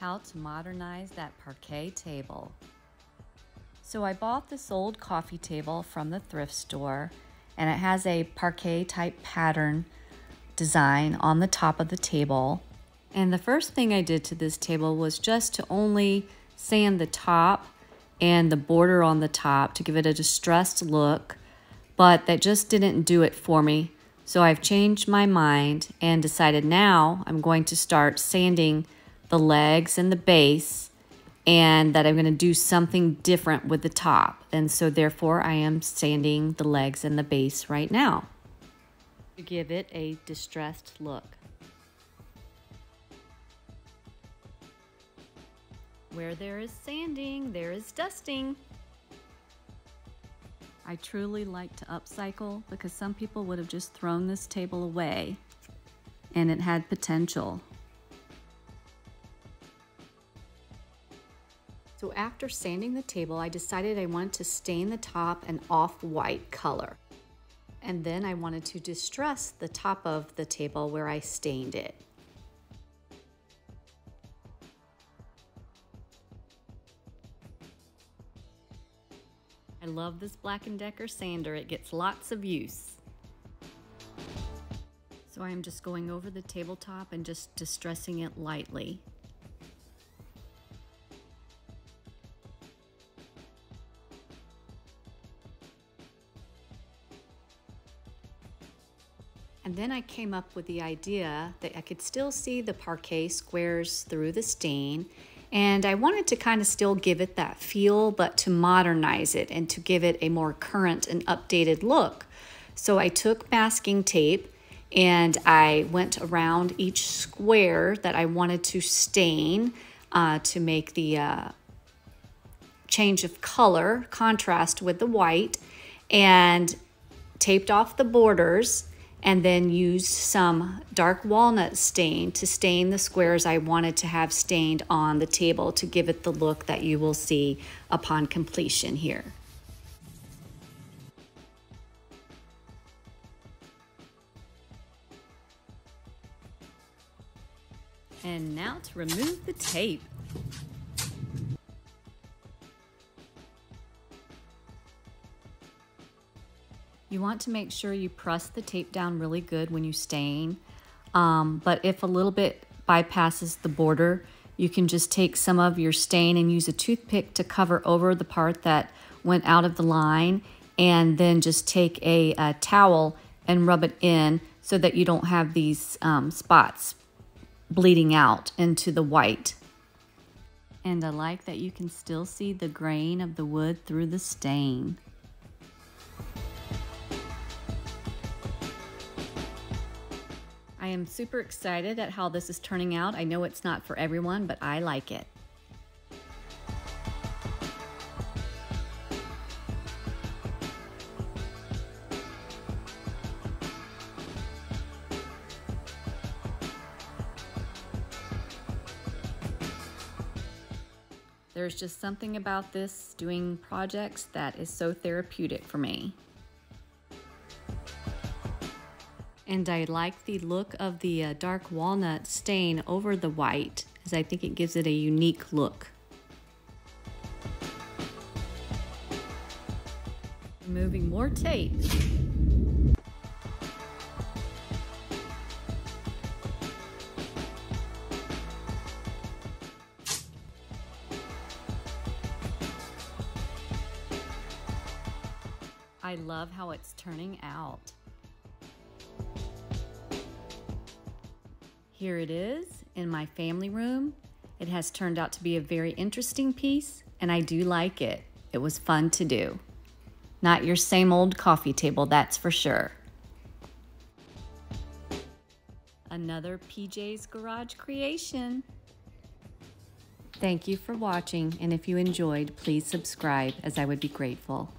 How to modernize that parquet table. So I bought this old coffee table from the thrift store, and it has a parquet type pattern design on the top of the table. And the first thing I did to this table was just to only sand the top and the border on the top to give it a distressed look, but that just didn't do it for me. So I've changed my mind and decided now I'm going to start sanding the legs and the base, and that I'm going to do something different with the top. And so therefore I am sanding the legs and the base right now to give it a distressed look. Where there is sanding, there is dusting. I truly like to upcycle because some people would have just thrown this table away, and it had potential. So after sanding the table, I decided I wanted to stain the top an off-white color. And then I wanted to distress the top of the table where I stained it. I love this Black & Decker sander. It gets lots of use. So I'm just going over the tabletop and just distressing it lightly. And then I came up with the idea that I could still see the parquet squares through the stain, and I wanted to kind of still give it that feel, but to modernize it and to give it a more current and updated look. So I took masking tape and I went around each square that I wanted to stain to make the change of color contrast with the white, and taped off the borders, and then used some dark walnut stain to stain the squares I wanted to have stained on the table to give it the look that you will see upon completion here. And now to remove the tape. You want to make sure you press the tape down really good when you stain, but if a little bit bypasses the border, you can just take some of your stain and use a toothpick to cover over the part that went out of the line, and then just take a towel and rub it in so that you don't have these spots bleeding out into the white. And I like that you can still see the grain of the wood through the stain. I am super excited at how this is turning out. I know it's not for everyone, but I like it. There's just something about this doing projects that is so therapeutic for me. And I like the look of the dark walnut stain over the white, as I think it gives it a unique look. Removing more tape. I love how it's turning out. Here it is in my family room. It has turned out to be a very interesting piece, and I do like it. It was fun to do. Not your same old coffee table, that's for sure. Another PJ's Garage creation. Thank you for watching, and if you enjoyed, please subscribe, as I would be grateful.